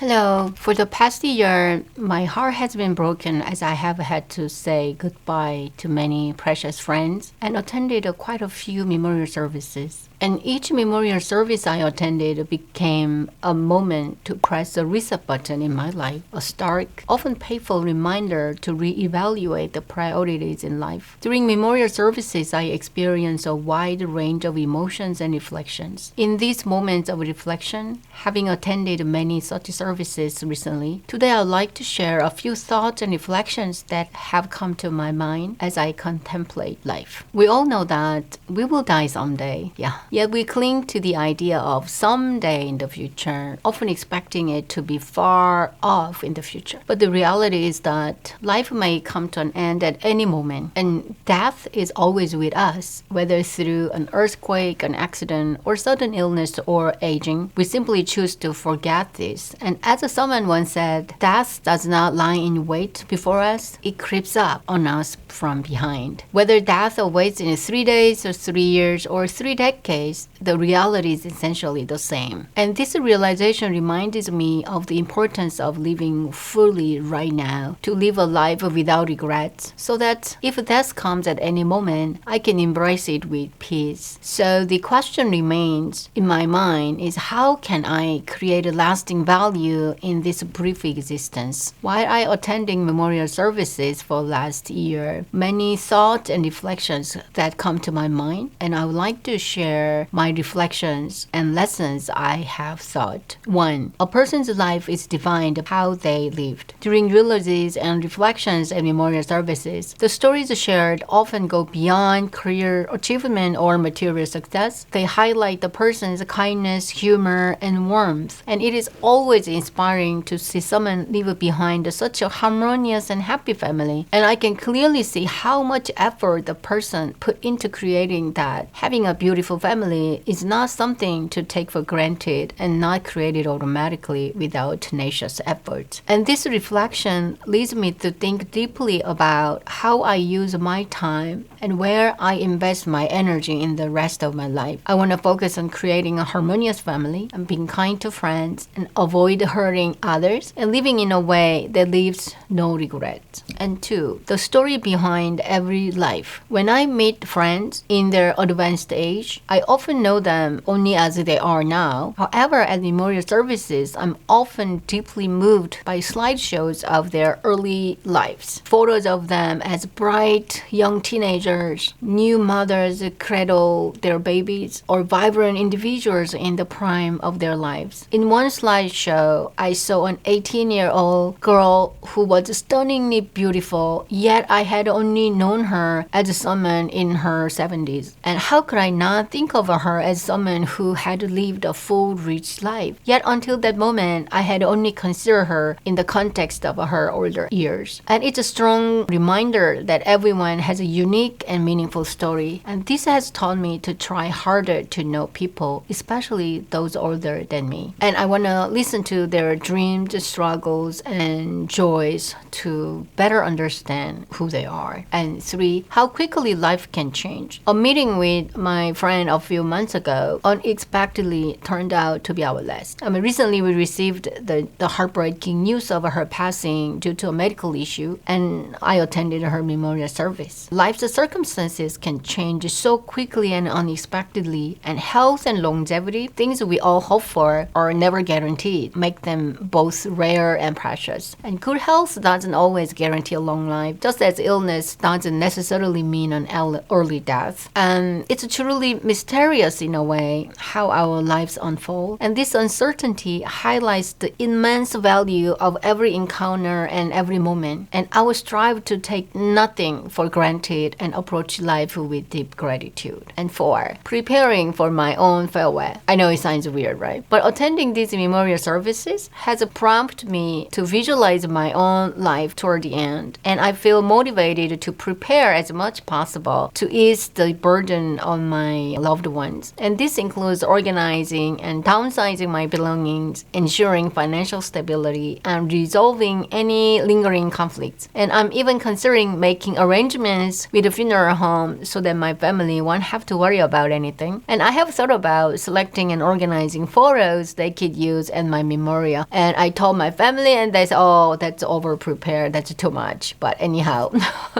Hello. For the past year, my heart has been broken as I have had to say goodbye to many precious friends and attended quite a few memorial services. And each memorial service I attended became a moment to press the reset button in my life, a stark, often painful reminder to reevaluate the priorities in life. During memorial services, I experienced a wide range of emotions and reflections. In these moments of reflection, having attended many such services recently, today I'd like to share a few thoughts and reflections that have come to my mind as I contemplate life. We all know that we will die someday, Yet we cling to the idea of someday in the future, often expecting it to be far off in the future. But the reality is that life may come to an end at any moment, and death is always with us, whether through an earthquake, an accident, or sudden illness or aging. We simply choose to forget this. And as someone once said, death does not lie in wait before us, it creeps up on us from behind. Whether death awaits in 3 days or 3 years or 3 decades, the reality is essentially the same. And this realization reminds me of the importance of living fully right now, to live a life without regrets, so that if death comes at any moment, I can embrace it with peace. So the question remains in my mind is, how can I create a lasting value in this brief existence? While I attending memorial services for last year, many thoughts and reflections that come to my mind, and I would like to share my reflections and lessons I have thought. 1. A person's life is defined by how they lived. During eulogies and reflections at memorial services, the stories shared often go beyond career achievement or material success. They highlight the person's kindness, humor, and warmth. And it is always inspiring to see someone leave behind such a harmonious and happy family. And I can clearly see how much effort the person put into creating that. Having a beautiful family is not something to take for granted and not created automatically without tenacious effort. And this reflection leads me to think deeply about how I use my time and where I invest my energy in the rest of my life. I want to focus on creating a harmonious family and being kind to friends and avoid hurting others and living in a way that leaves no regrets. And 2, the story behind every life. When I meet friends in their advanced age, I often know them only as they are now. However, at memorial services, I'm often deeply moved by slideshows of their early lives. Photos of them as bright young teenagers, new mothers cradle their babies, or vibrant individuals in the prime of their lives. In one slideshow, I saw an 18-year-old girl who was stunningly beautiful, yet I had only known her as someone in her 70s. And how could I not think of her as someone who had lived a full, rich life? Yet until that moment, I had only considered her in the context of her older years. And it's a strong reminder that everyone has a unique and meaningful story. And this has taught me to try harder to know people, especially those older than me. And I want to listen to their dreams, struggles, and joys to better understand who they are. And 3, how quickly life can change. A meeting with my friend a few months ago unexpectedly turned out to be our last. Recently we received the heartbreaking news of her passing due to a medical issue, and I attended her memorial service. Life's circumstances can change so quickly and unexpectedly, and health and longevity, things we all hope for, are never guaranteed, make them both rare and precious. And good health doesn't always guarantee a long life, just as illness doesn't necessarily mean an early death. And it's truly mysterious in a way how our lives unfold. And this uncertainty highlights the immense value of every encounter and every moment. And I will strive to take nothing for granted and approach life with deep gratitude. And 4, preparing for my own farewell. I know it sounds weird, right? But attending these memorial services has prompted me to visualize my own life toward the end. And I feel motivated to prepare as much possible to ease the burden on my loved ones plans. And this includes organizing and downsizing my belongings, ensuring financial stability, and resolving any lingering conflicts. And I'm even considering making arrangements with the funeral home so that my family won't have to worry about anything. And I have thought about selecting and organizing photos they could use at my memorial. And I told my family, and they said, oh, that's over prepared, that's too much. But anyhow,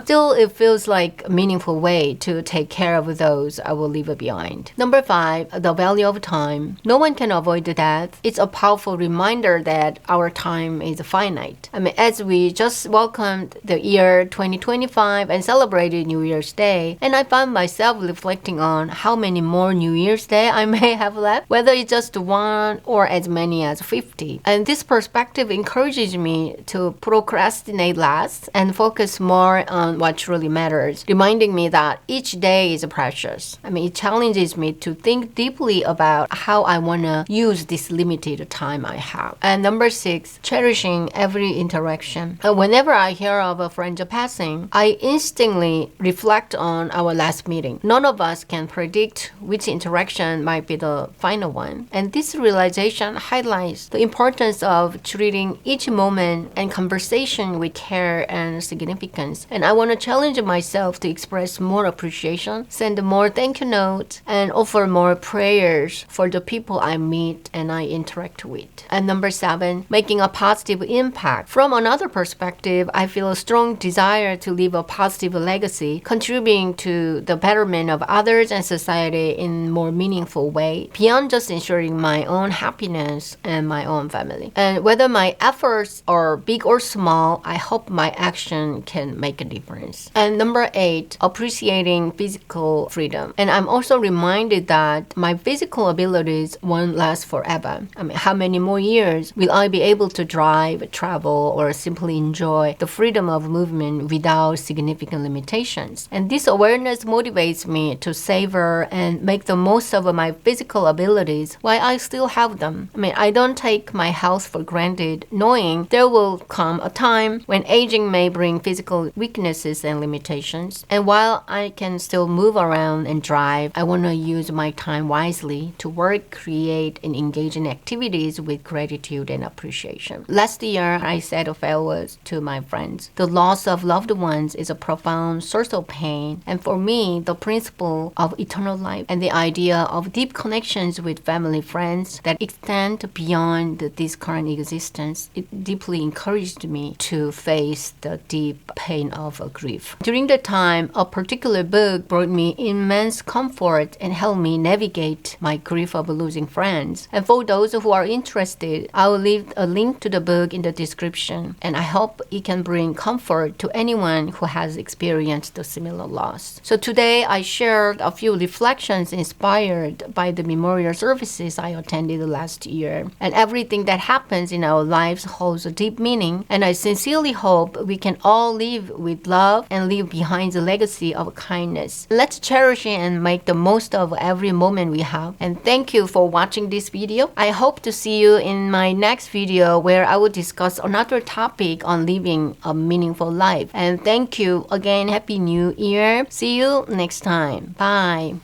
still it feels like a meaningful way to take care of those I will leave behind. Number 5, the value of time. No one can avoid death. It's a powerful reminder that our time is finite. As we just welcomed the year 2025 and celebrated New Year's Day, and I found myself reflecting on how many more New Year's Day I may have left, whether it's just one or as many as 50. And this perspective encourages me to procrastinate less and focus more on what truly matters, reminding me that each day is precious. It challenges me to think deeply about how I want to use this limited time I have. And number 6, cherishing every interaction. Whenever I hear of a friend passing, I instantly reflect on our last meeting. None of us can predict which interaction might be the final one. And this realization highlights the importance of treating each moment and conversation with care and significance. And I want to challenge myself to express more appreciation, send more thank you notes, and offer more prayers for the people I meet and I interact with. And number 7, making a positive impact. From another perspective, I feel a strong desire to leave a positive legacy, contributing to the betterment of others and society in a more meaningful way, beyond just ensuring my own happiness and my own family. And whether my efforts are big or small, I hope my action can make a difference. And number 8, appreciating physical freedom. And I'm also reminded that my physical abilities won't last forever. How many more years will I be able to drive, travel, or simply enjoy the freedom of movement without significant limitations? And this awareness motivates me to savor and make the most of my physical abilities while I still have them. I don't take my health for granted, knowing there will come a time when aging may bring physical weaknesses and limitations. And while I can still move around and drive, I want to use my time wisely to work, create, and engage in activities with gratitude and appreciation. Last year, I said farewells to my friends. The loss of loved ones is a profound source of pain, and for me, the principle of eternal life and the idea of deep connections with family friends that extend beyond this current existence, it deeply encouraged me to face the deep pain of grief. During the time, a particular book brought me immense comfort and helped me navigate my grief of losing friends. And for those who are interested, I will leave a link to the book in the description, and I hope it can bring comfort to anyone who has experienced a similar loss. So today I shared a few reflections inspired by the memorial services I attended last year. And everything that happens in our lives holds a deep meaning, and I sincerely hope we can all live with love and leave behind the legacy of kindness. Let's cherish and make the most of every moment we have. And thank you for watching this video. I hope to see you in my next video where I will discuss another topic on living a meaningful life. And thank you again. Happy New Year. See you next time. Bye.